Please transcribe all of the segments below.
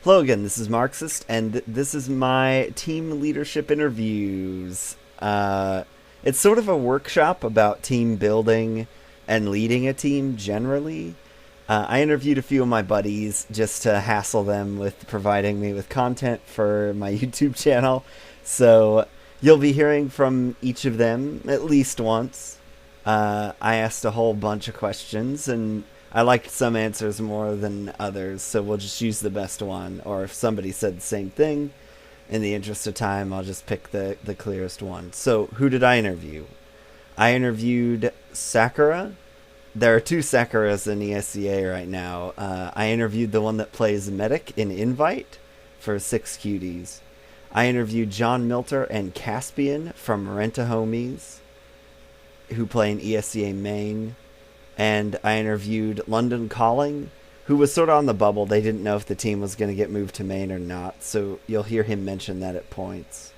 Hello again, this is Marxist, and this is my team leadership interviews. It's sort of a workshop about team building and leading a team generally. I interviewed a few of my buddies just to hassle them with providing me with content for my YouTube channel. So you'll be hearing from each of them at least once. I asked a whole bunch of questions, and I liked some answers more than others, so we'll just use the best one. Or if somebody said the same thing, in the interest of time, I'll just pick the clearest one. So, who did I interview? I interviewed Sakura. There are two Sakuras in ESEA right now. I interviewed the one that plays Medic in Invite for 6 Cuties. I interviewed John Milter and Caspian from Renta Homies, who play in ESEA main. And I interviewed London Calling, who was sort of on the bubble. They didn't know if the team was going to get moved to main or not, so you'll hear him mention that at points.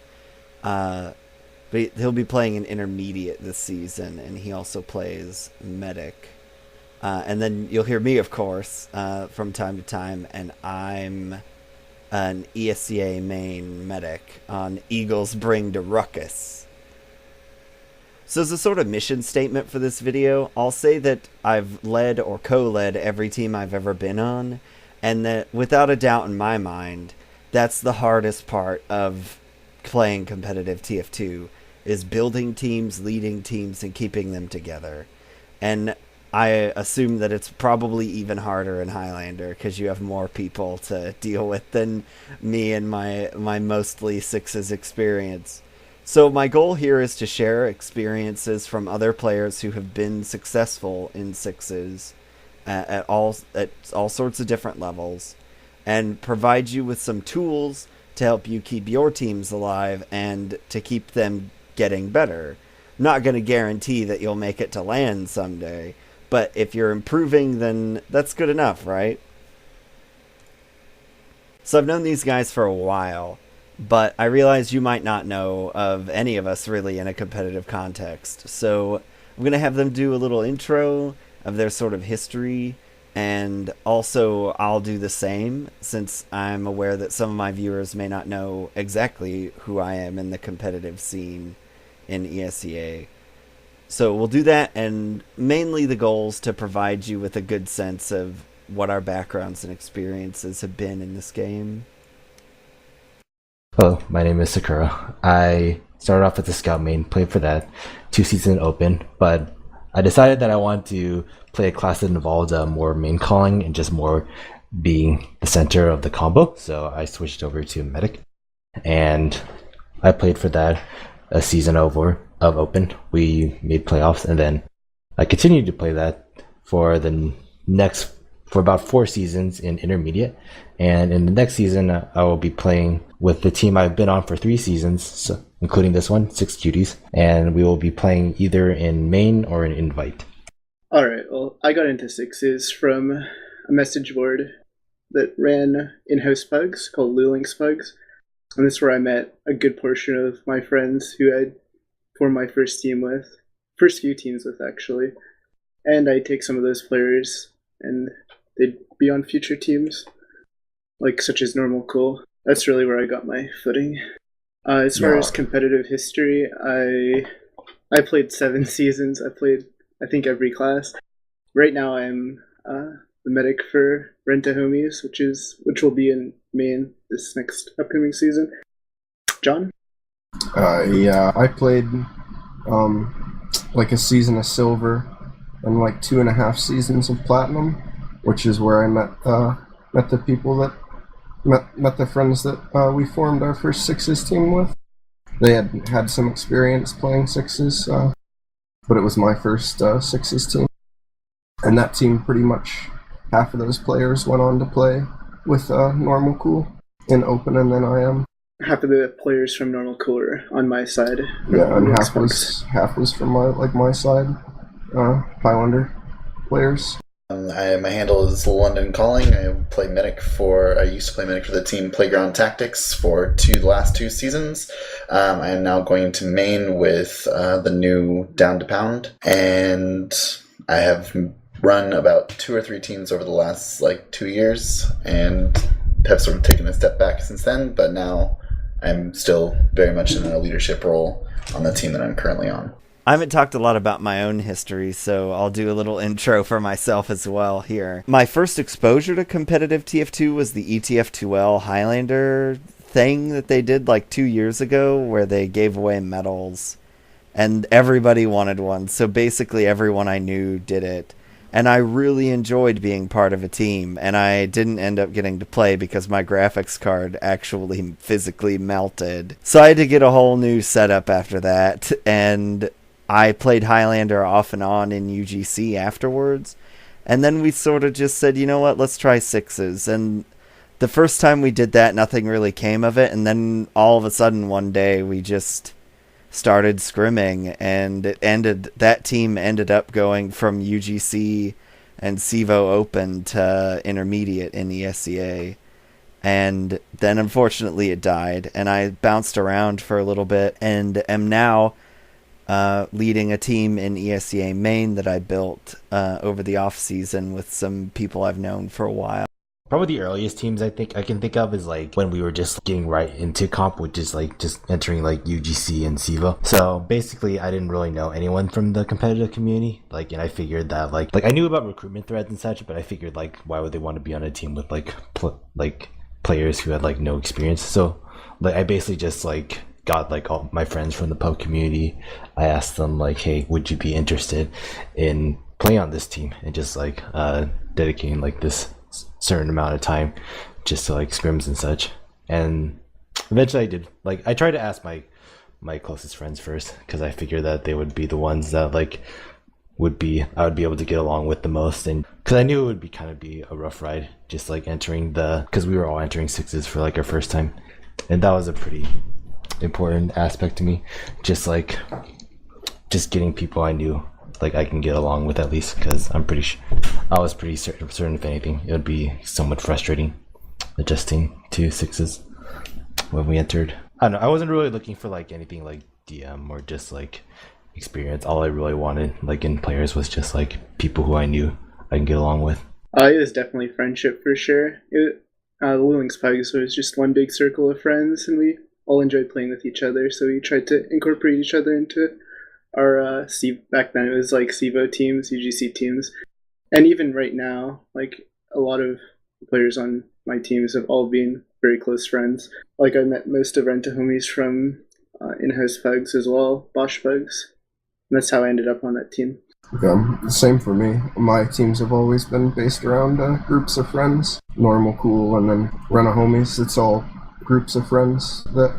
But he'll be playing an intermediate this season, and he also plays Medic. And then you'll hear me, of course, from time to time, and I'm an ESCA main Medic on Eagles Bring to Ruckus. So as a sort of mission statement for this video, I'll say that I've led or co-led every team I've ever been on, and that without a doubt in my mind, that's the hardest part of playing competitive TF2, is building teams, leading teams, and keeping them together. And I assume that it's probably even harder in Highlander, because you have more people to deal with than me and my mostly sixes experience. So my goal here is to share experiences from other players who have been successful in sixes at all sorts of different levels, and provide you with some tools to help you keep your teams alive and to keep them getting better. I'm not going to guarantee that you'll make it to LAN someday, but if you're improving, then that's good enough, right? So I've known these guys for a while, but I realize you might not know of any of us really in a competitive context. So I'm going to have them do a little intro of their sort of history, and also I'll do the same, since I'm aware that some of my viewers may not know exactly who I am in the competitive scene in ESEA. So we'll do that, and mainly the goal is to provide you with a good sense of what our backgrounds and experiences have been in this game. Hello, my name is Sakura. I started off with the Scout main, played for that 2-season open, but I decided that I want to play a class that involved more main calling and just more being the center of the combo, so I switched over to Medic, and I played for that a season over of open. We made playoffs, and then I continued to play that for about 4 seasons in intermediate, and in the next season I will be playing with the team I've been on for 3 seasons, so, including this one, 6 Cuties, and we will be playing either in main or in invite. Alright, well, I got into sixes from a message board that ran in-house pugs called Luling Pugs, and this is where I met a good portion of my friends who I'd formed my first few teams with actually, and I take some of those players and they'd be on future teams, like such as Normal Cool. That's really where I got my footing. As far as competitive history, I played 7 seasons. I played, I think, every class. Right now I'm the Medic for Renta Homies, which will be in main this next upcoming season. John? Yeah, I played like a season of Silver and like 2.5 seasons of Platinum, which is where I met the people that met the friends that we formed our first sixes team with. They had some experience playing sixes, but it was my first sixes team, and that team pretty much half of those players went on to play with Normal Cool in open, and then I am. Half of the players from Normal Cool are on my side. Yeah, and half was from my side, Highlander players. My handle is London Calling. I used to play Medic for the team Playground Tactics for the last 2 seasons. I am now going to main with the new Down to Pound, and I have run about 2 or 3 teams over the last 2 years, and have sort of taken a step back since then, but now I'm still very much in a leadership role on the team that I'm currently on. I haven't talked a lot about my own history, so I'll do a little intro for myself as well here. My first exposure to competitive TF2 was the ETF2L Highlander thing that they did like 2 years ago, where they gave away medals, and everybody wanted one, so basically everyone I knew did it. And I really enjoyed being part of a team, and I didn't end up getting to play because my graphics card actually physically melted. So I had to get a whole new setup after that, and I played Highlander off and on in UGC afterwards. And then we sort of just said, you know what, let's try sixes. And the first time we did that, nothing really came of it. And then all of a sudden one day we just started scrimming, and that team ended up going from UGC and CEVO Open to intermediate in ESCA. And then unfortunately it died, and I bounced around for a little bit and am now leading a team in ESCA Main that I built over the off season with some people I've known for a while. Probably the earliest teams I can think of is like when we were just getting right into comp, which is like just entering like UGC and CEVO. So basically I didn't really know anyone from the competitive community. Like, and I figured that like I knew about recruitment threads and such, but I figured like why would they want to be on a team with like players who had like no experience? So like I basically just like got like all my friends from the pub community. I asked them like, hey, would you be interested in playing on this team, and just like dedicating like this certain amount of time just to like scrims and such. And eventually I did. Like I tried to ask my closest friends first, because I figured that they would be the ones that like I would be able to get along with the most, and because I knew it would be kind of be a rough ride just like entering because we were all entering sixes for like our first time, and that was a pretty important aspect to me, just getting people I knew like I can get along with at least, because I was pretty certain if anything it would be somewhat frustrating adjusting to sixes when we entered. I don't know, I wasn't really looking for like anything like DM or just like experience. All I really wanted like in players was just like people who I knew I can get along with. It was definitely friendship for sure. The Luling Spugs was just one big circle of friends, and we all enjoyed playing with each other, so we tried to incorporate each other into our back then it was like CEVO teams, UGC teams, and even right now, like a lot of players on my teams have all been very close friends. Like I met most of Renta homies from in-house Pugs as well, Bosch Pugs, and that's how I ended up on that team. Yeah, same for me. My teams have always been based around groups of friends, normal, cool, and then Renta homies. It's all groups of friends that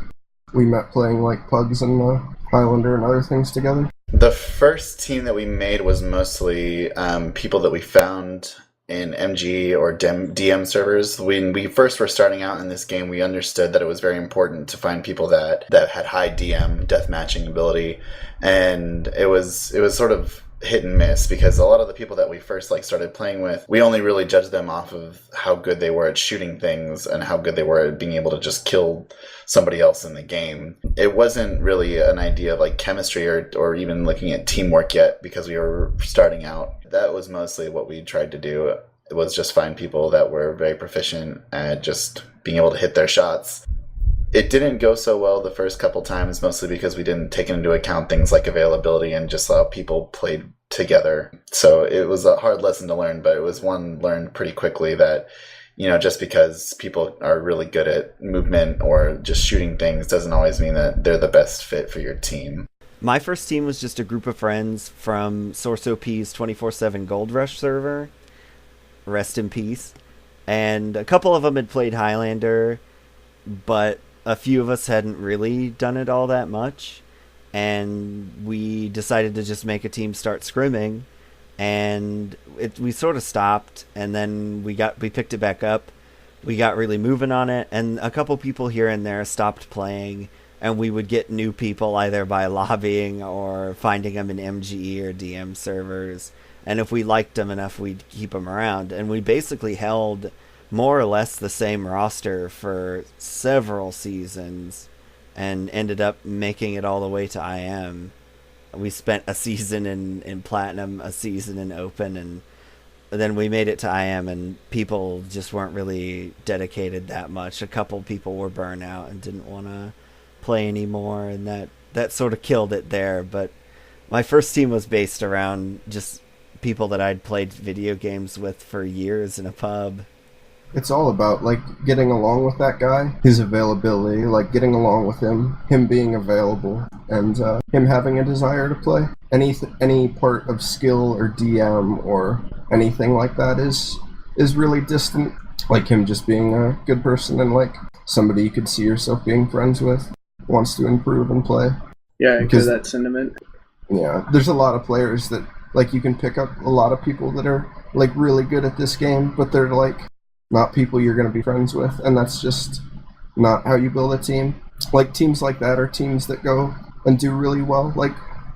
we met playing like Pugs and Highlander and other things together. The first team that we made was mostly people that we found in MG or DM servers. When we first were starting out in this game, we understood that it was very important to find people that had high DM deathmatching ability, and it was sort of hit and miss, because a lot of the people that we first started playing with, we only really judged them off of how good they were at shooting things and how good they were at being able to just kill somebody else in the game. It wasn't really an idea of chemistry or even looking at teamwork yet, because we were starting out. That was mostly what we tried to do. It was just find people that were very proficient at just being able to hit their shots. It didn't go so well the first couple times, mostly because we didn't take into account things like availability and just how people played together. So it was a hard lesson to learn, but it was one learned pretty quickly that, just because people are really good at movement or just shooting things doesn't always mean that they're the best fit for your team. My first team was just a group of friends from Source OP's 24/7 Gold Rush server. Rest in peace. And a couple of them had played Highlander, but a few of us hadn't really done it all that much, and we decided to just make a team start scrimming, and we sort of stopped, and then we picked it back up. We got really moving on it, and a couple people here and there stopped playing, and we would get new people either by lobbying or finding them in MGE or DM servers, and if we liked them enough, we'd keep them around, and we basically held more or less the same roster for several seasons and ended up making it all the way to IM. We spent a season in Platinum, a season in Open, and then we made it to IM, and people just weren't really dedicated that much. A couple people were burnt out and didn't want to play anymore, and that sort of killed it there. But my first team was based around just people that I'd played video games with for years in a pub. It's all about, like, getting along with that guy, his availability, like, getting along with him being available, and him having a desire to play. Any part of skill or DM or anything like that is really distant. Like, him just being a good person and, like, somebody you could see yourself being friends with, wants to improve and play. Yeah, I get that sentiment. Yeah, there's a lot of players that, like, you can pick up a lot of people that are, like, really good at this game, but they're, like, not people you're going to be friends with, and that's just not how you build a team. Like, teams like that are teams that go and do really well. Like,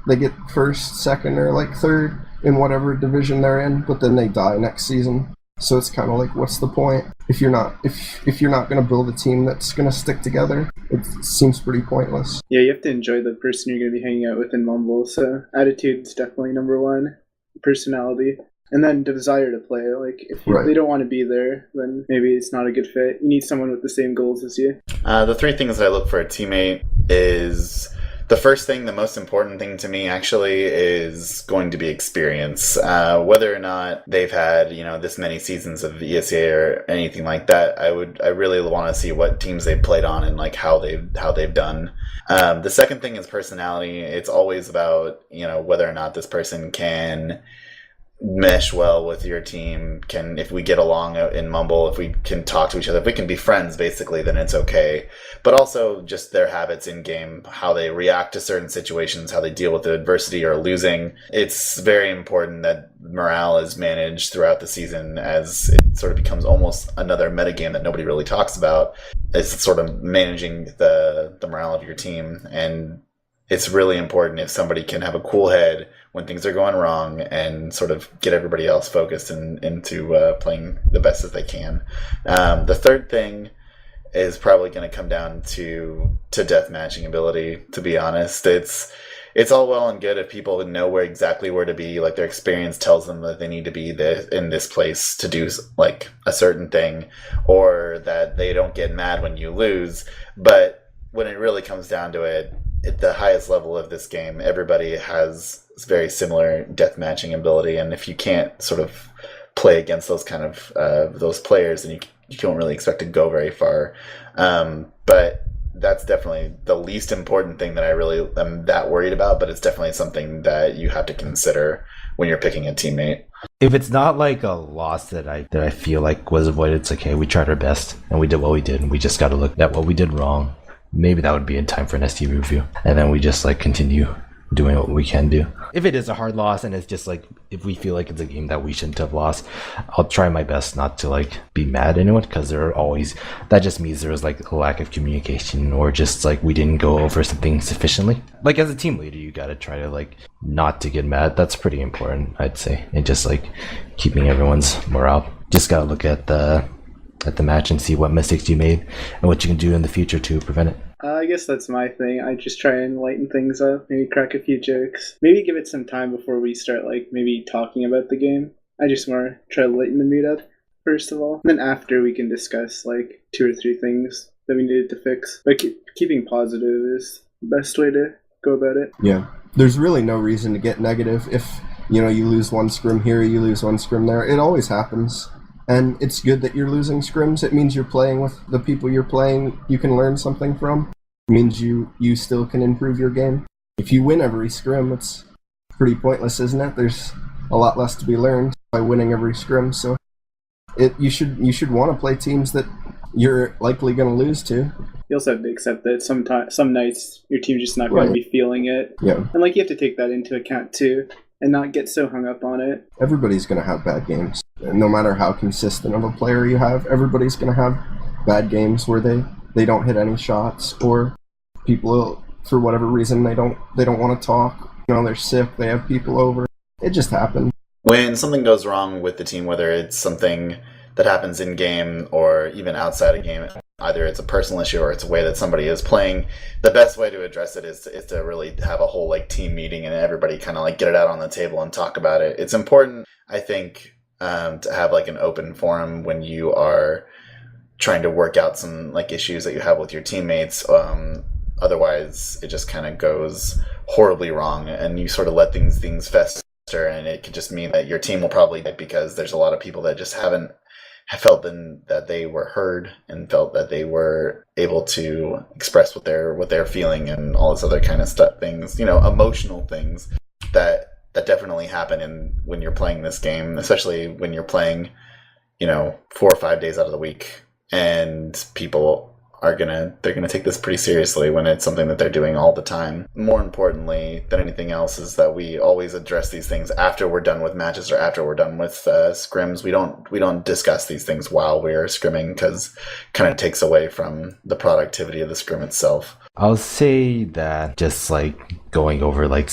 they get first, second, or, like, third in whatever division they're in, but then they die next season. So it's kind of like, what's the point? If you're not going to build a team that's going to stick together, it seems pretty pointless. Yeah, you have to enjoy the person you're going to be hanging out with in Mumble, so attitude's definitely number one. Personality. And then the desire to play. Like, if they don't want to be there, then maybe it's not a good fit. You need someone with the same goals as you. The three things that I look for a teammate is... The first thing, the most important thing to me, actually, is going to be experience. Whether or not they've had, this many seasons of ESA or anything like that, I really want to see what teams they've played on and, like, how they've done. The second thing is personality. It's always about, whether or not this person can mesh well with your team, if we get along in Mumble, if we can talk to each other, if we can be friends, basically, then it's okay. But also just their habits in game, how they react to certain situations, how they deal with the adversity or losing. It's very important that morale is managed throughout the season, as it sort of becomes almost another metagame that nobody really talks about. It's sort of managing the morale of your team, and it's really important if somebody can have a cool head when things are going wrong and sort of get everybody else focused into playing the best as they can. The third thing is probably going to come down to death matching ability, to be honest. It's all well and good if people know exactly where to be, like their experience tells them that they need to be in this place to do like a certain thing, or that they don't get mad when you lose. But when it really comes down to it, at the highest level of this game, everybody has very similar death matching ability, and if you can't sort of play against those kind of those players, then you don't really expect to go very far. But that's definitely the least important thing that I really am that worried about, but it's definitely something that you have to consider when you're picking a teammate. If it's not like a loss that I feel like was avoided, it's like, hey, we tried our best and we did what we did, and we just got to look at what we did wrong. Maybe that would be in time for an ST review, and then we just like continue doing what we can do. If it is a hard loss and it's just like, if we feel like it's a game that we shouldn't have lost, I'll try my best not to like be mad at anyone, because that just means there was like a lack of communication, or just like we didn't go over something sufficiently. Like, as a team leader, you got to try to like not to get mad. That's pretty important, I'd say, and just like keeping everyone's morale. Just got to look at the match and see what mistakes you made and what you can do in the future to prevent it. I guess that's my thing. I just try and lighten things up, maybe crack a few jokes, maybe give it some time before we start like maybe talking about the game. I just want to try to lighten the mood up first of all, and then after we can discuss like 2 or 3 things that we needed to fix. But keeping positive is the best way to go about it. Yeah, there's really no reason to get negative. If you lose one scrim here, you lose one scrim there, it always happens. And it's good that you're losing scrims. It means you're playing with the people you're playing you can learn something from. It means you still can improve your game. If you win every scrim, it's pretty pointless, isn't it? There's a lot less to be learned by winning every scrim. So you should want to play teams that you're likely going to lose to. You also have to accept that some nights your team's just not going to be feeling it. Yeah. And like you have to take that into account too, and not get so hung up on it. Everybody's going to have bad games. No matter how consistent of a player you have, everybody's going to have bad games where they don't hit any shots, or people, for whatever reason, they don't want to talk. They're sick, they have people over. It just happens. When something goes wrong with the team, whether it's something that happens in game or even outside of game, either it's a personal issue or it's a way that somebody is playing, the best way to address it is to really have a whole like team meeting and everybody kind of like get it out on the table and talk about it. It's important, I think, to have like an open forum when you are trying to work out some like issues that you have with your teammates. Otherwise, it just kind of goes horribly wrong, and you sort of let things fester, and it could just mean that your team will probably die because there's a lot of people that just haven't felt that they were heard and felt that they were able to express what they're feeling and all this other kind of stuff, things, emotional things that definitely happen when you're playing this game, especially when you're playing, 4 or 5 days out of the week, and people they're gonna take this pretty seriously when it's something that they're doing all the time. More importantly than anything else is that we always address these things after we're done with matches or after we're done with scrims. We don't discuss these things while we're scrimming, because kind of takes away from the productivity of the scrim itself. I'll say that just like going over like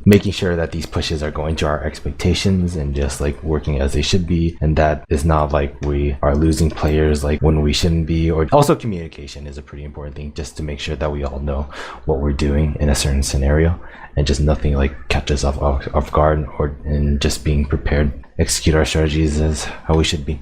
making sure that these pushes are going to our expectations and just like working as they should be, and that it's not like we are losing players like when we shouldn't be. Or also communication is a pretty important thing, just to make sure that we all know what we're doing in a certain scenario, and just nothing like catches us off guard, and just being prepared, execute our strategies as how we should be.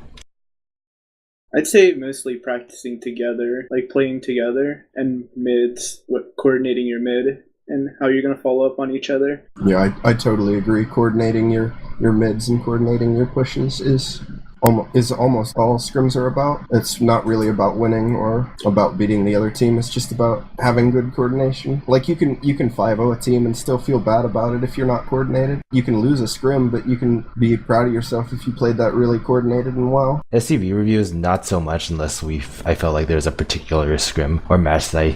I'd say mostly practicing together, like playing together, and mids, coordinating your mid and how you're going to follow up on each other. Yeah, I totally agree. Coordinating your mids and coordinating your pushes is almost all scrims are about. It's not really about winning or about beating the other team. It's just about having good coordination. Like you can 5-0 a team and still feel bad about it if you're not coordinated. You can lose a scrim, but you can be proud of yourself if you played that really coordinated and well. SCV reviews, not so much, unless I felt like there's a particular scrim or match that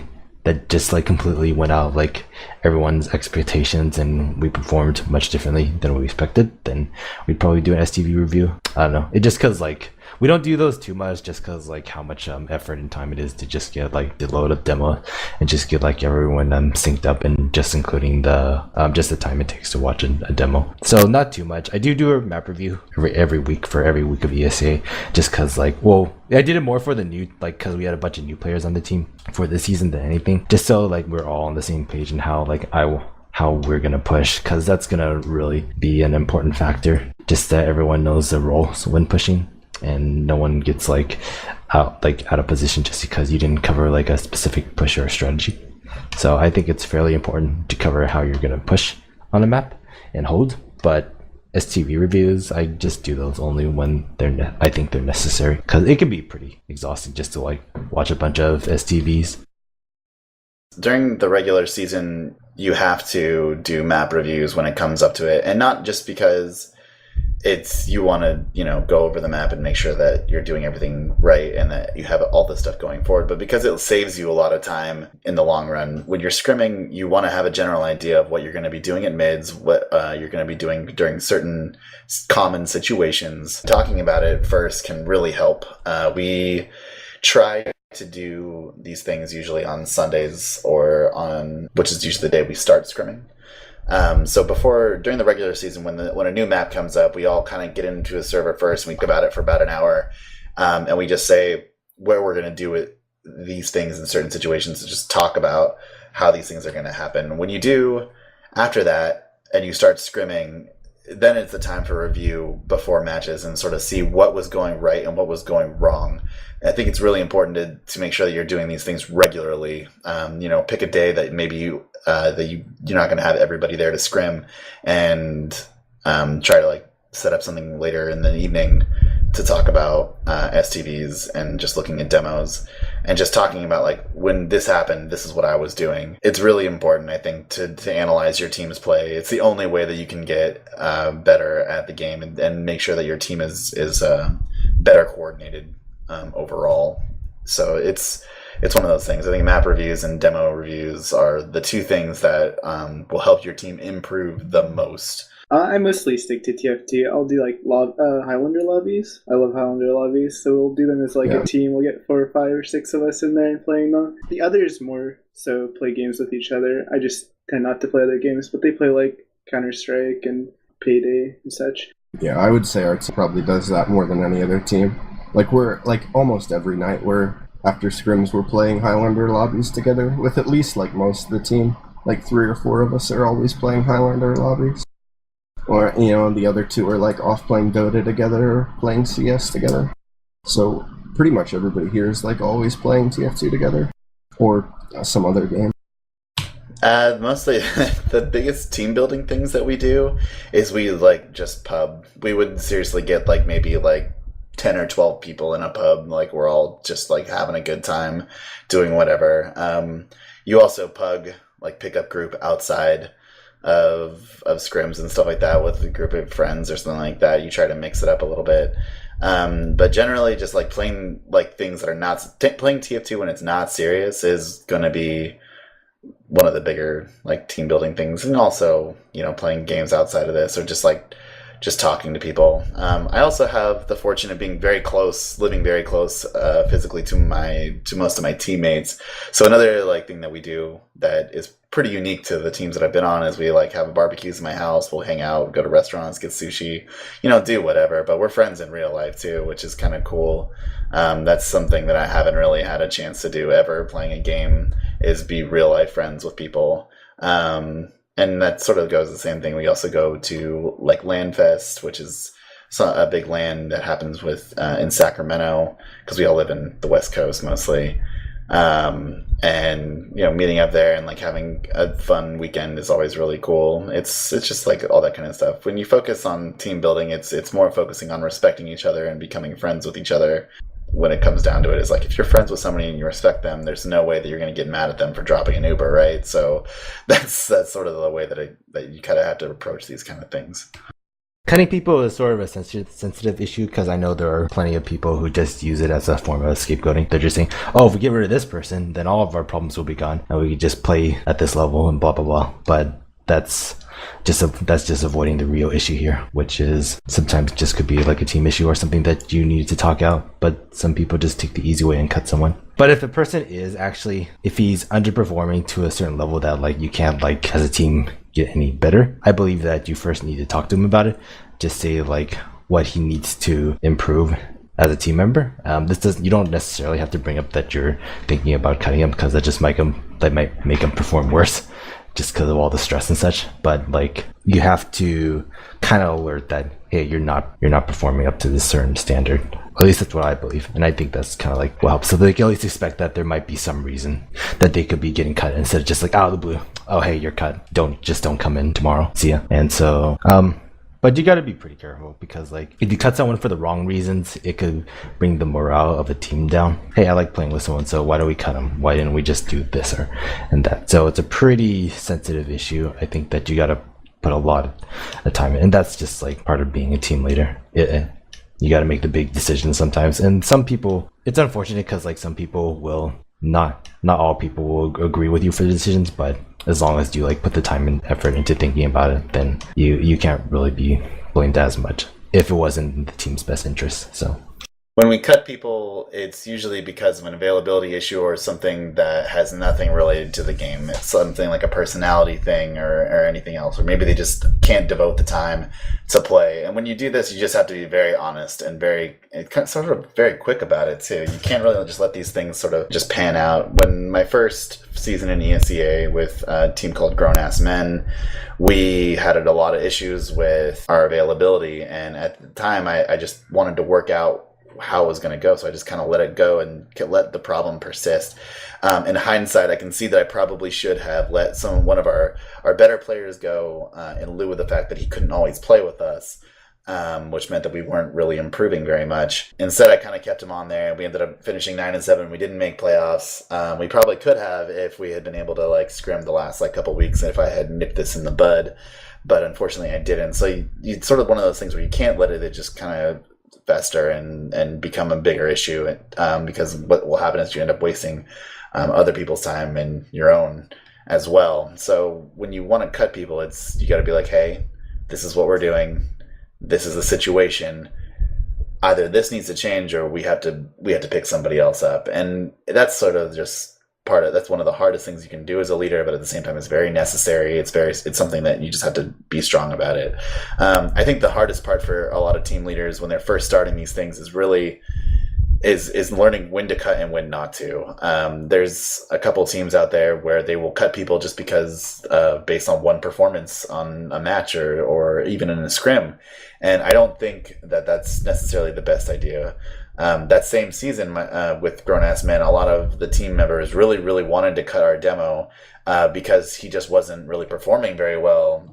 just like completely went out of like everyone's expectations and we performed much differently than we expected. Then we'd probably do an STV review. I don't know. It just because like we don't do those too much, just because like how much effort and time it is to just get like the load up demo and just get like everyone synced up, and just including the just the time it takes to watch a demo. So not too much. I do a map review every week for every week of ESA, just because like, well, I did it more for the new, like, because we had a bunch of new players on the team for this season than anything, just so like we're all on the same page and how we're gonna push, because that's gonna really be an important factor, just that everyone knows the roles when pushing and no one gets like out of position just because you didn't cover like a specific push or strategy. So I think it's fairly important to cover how you're gonna push on a map and hold. But STV reviews, I just do those only when I think they're necessary, because it can be pretty exhausting just to like watch a bunch of STVs. During the regular season, you have to do map reviews when it comes up to it, and not just because you want to go over the map and make sure that you're doing everything right and that you have all this stuff going forward, but because it saves you a lot of time in the long run. When you're scrimming, you want to have a general idea of what you're going to be doing at mids, what you're going to be doing during certain common situations. Talking about it first can really help. We try to do these things usually on Sundays, which is usually the day we start scrimming. So during the regular season, when a new map comes up, we all kind of get into a server first, and we talk about it for about an hour, and we just say where we're going to do these things in certain situations, and just talk about how these things are going to happen. When you do after that and you start scrimming, then it's the time for review before matches and sort of see what was going right and what was going wrong. And I think it's really important to make sure that you're doing these things regularly. Pick a day that maybe you're not going to have everybody there to scrim, and try to like set up something later in the evening to talk about STVs and just looking at demos and just talking about like, when this happened, this is what I was doing. It's really important, I think, to analyze your team's play. It's the only way that you can get better at the game and make sure that your team is better coordinated overall. So it's one of those things. I think map reviews and demo reviews are the two things that will help your team improve the most. I mostly stick to TFT. I'll do like Highlander lobbies. I love Highlander lobbies, so we'll do them as like a team. We'll get 4 or 5 or 6 of us in there and playing them. The others more so play games with each other. I just tend not to play other games, but they play like Counter-Strike and Payday and such. Yeah, I would say our team probably does that more than any other team. Like we're like almost every night after scrims we're playing Highlander lobbies together with at least like most of the team. Like 3 or 4 of us are always playing Highlander lobbies. or the other two are like off playing Dota together or playing CS together. So pretty much everybody here is like always playing TF2 together or some other game. Mostly the biggest team building things that we do is we like just pub. We would seriously get like maybe like 10 or 12 people in a pub. Like we're all just like having a good time doing whatever. You also pug like pickup group outside of scrims and stuff like that with a group of friends or something like that. You try to mix it up a little bit. But generally just like playing like things that are not playing TF2 when it's not serious is going to be one of the bigger like team building things. And also, playing games outside of this or just talking to people. I also have the fortune of being very close, living very close physically to most of my teammates. So another like thing that we do that is pretty unique to the teams that I've been on is we like have barbecues in my house. We'll hang out, go to restaurants, get sushi, do whatever. But we're friends in real life too, which is kind of cool. That's something that I haven't really had a chance to do ever playing a game, is be real life friends with people. And that sort of goes the same thing. We also go to like LAN Fest, which is a big LAN that happens in Sacramento, because we all live in the West Coast mostly. And meeting up there and like having a fun weekend is always really cool. It's just like all that kind of stuff. When you focus on team building, it's more focusing on respecting each other and becoming friends with each other. When it comes down to it, is like if you're friends with somebody and you respect them, there's no way that you're going to get mad at them for dropping an Uber, right? So that's sort of the way that you kind of have to approach these kind of things. Cutting people is sort of a sensitive issue, because I know there are plenty of people who just use it as a form of scapegoating. They're just saying, oh, if we get rid of this person, then all of our problems will be gone and we can just play at this level and blah blah blah. But that's just avoiding the real issue here, which is sometimes just could be like a team issue or something that you need to talk out, but some people just take the easy way and cut someone. But if the person is actually, if he's underperforming to a certain level that like you can't like as a team get any better, I believe that you first need to talk to him about it. Just say like what he needs to improve as a team member. You don't necessarily have to bring up that you're thinking about cutting him, because that might make him perform worse, just because of all the stress and such. But like you have to kind of alert that, hey, you're not performing up to this certain standard. At least that's what I believe, and I think that's kind of like what helps. So they can at least expect that there might be some reason that they could be getting cut, instead of just like out of the blue, oh hey, you're cut, don't come in tomorrow, see ya. And so but you got to be pretty careful, because like if you cut someone for the wrong reasons, it could bring the morale of a team down. Hey, I like playing with someone, so why do we cut him? Why didn't we just do this and that? So it's a pretty sensitive issue. I think that you got to put a lot of time in, and that's just like part of being a team leader. You got to make the big decisions sometimes, and some people, it's unfortunate because like some people will not all people will agree with you for the decisions, but as long as you like put the time and effort into thinking about it, then you can't really be blamed as much if it wasn't in the team's best interest. So when we cut people, it's usually because of an availability issue or something that has nothing related to the game. It's something like a personality thing or anything else, or maybe they just can't devote the time to play. And when you do this, you just have to be very honest and very quick about it too. You can't really just let these things sort of just pan out. When my first season in ESEA with a team called Grown Ass Men, we had a lot of issues with our availability, and at the time I just wanted to work out how it was going to go, so I just kind of let it go and let the problem persist. In hindsight, I can see that I probably should have let one of our better players go in lieu of the fact that he couldn't always play with us, which meant that we weren't really improving very much. Instead, I kind of kept him on there, and we ended up finishing 9-7. We didn't make playoffs. We probably could have if we had been able to like scrim the last like couple weeks, and if I had nipped this in the bud, but unfortunately I didn't. So it's sort of one of those things where you can't let it just kind of fester and become a bigger issue, because what will happen is you end up wasting other people's time and your own as well. So when you want to cut people, you got to be like, hey, this is what we're doing, this is the situation, either this needs to change or we have to pick somebody else up. And that's sort of just that's one of the hardest things you can do as a leader, but at the same time it's very necessary. It's something that you just have to be strong about it. I think the hardest part for a lot of team leaders when they're first starting these things is really is learning when to cut and when not to. There's a couple teams out there where they will cut people just because based on one performance on a match or even in a scrim, and I don't think that that's necessarily the best idea. That same season with Grown Ass Men, a lot of the team members really wanted to cut our demo because he just wasn't really performing very well,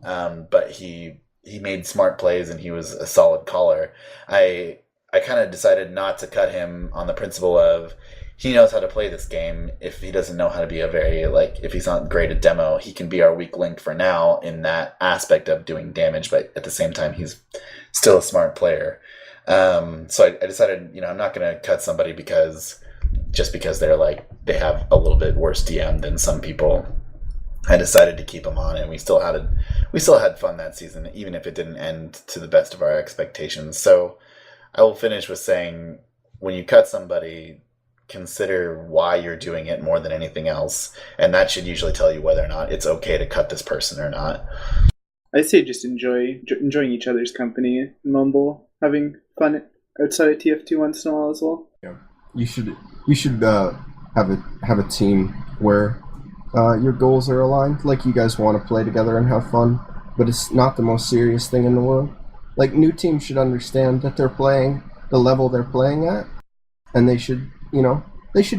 but he made smart plays and he was a solid caller. I kind of decided not to cut him on the principle of he knows how to play this game. If he doesn't know how to be if he's not great at demo, he can be our weak link for now in that aspect of doing damage, but at the same time, he's still a smart player. So I decided, I'm not going to cut somebody because they have a little bit worse DM than some people. I decided to keep him on, and we still had fun that season, even if it didn't end to the best of our expectations. So I will finish with saying, when you cut somebody, consider why you're doing it more than anything else, and that should usually tell you whether or not it's okay to cut this person or not. I'd say just enjoying each other's company and Mumble, having fun outside of TF2 once in a while as well. Yeah, you should have a team where your goals are aligned. Like, you guys want to play together and have fun, but it's not the most serious thing in the world. Like, new teams should understand that they're playing the level they're playing at, and they should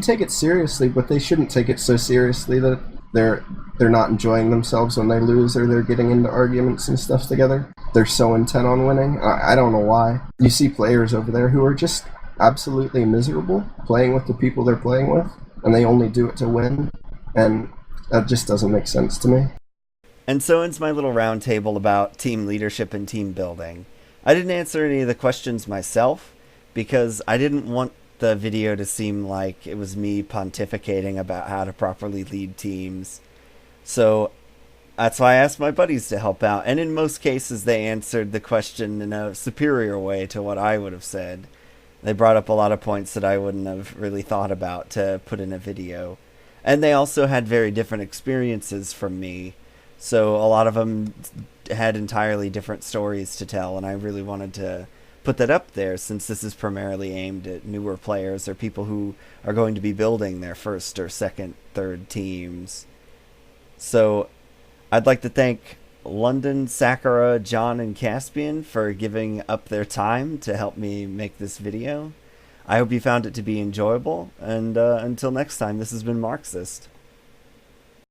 take it seriously, but they shouldn't take it so seriously that they're not enjoying themselves when they lose, or they're getting into arguments and stuff together. They're so intent on winning. I don't know why. You see players over there who are just absolutely miserable playing with the people they're playing with, and they only do it to win, and that just doesn't make sense to me. And so ends my little round table about team leadership and team building. I didn't answer any of the questions myself because I didn't want the video to seem like it was me pontificating about how to properly lead teams. So that's why I asked my buddies to help out. And in most cases, they answered the question in a superior way to what I would have said. They brought up a lot of points that I wouldn't have really thought about to put in a video. And they also had very different experiences from me. So a lot of them had entirely different stories to tell, and I really wanted to put that up there since this is primarily aimed at newer players or people who are going to be building their first or second, third teams. So I'd like to thank London, Sakura, John, and Caspian for giving up their time to help me make this video. I hope you found it to be enjoyable, and until next time, this has been Marxist.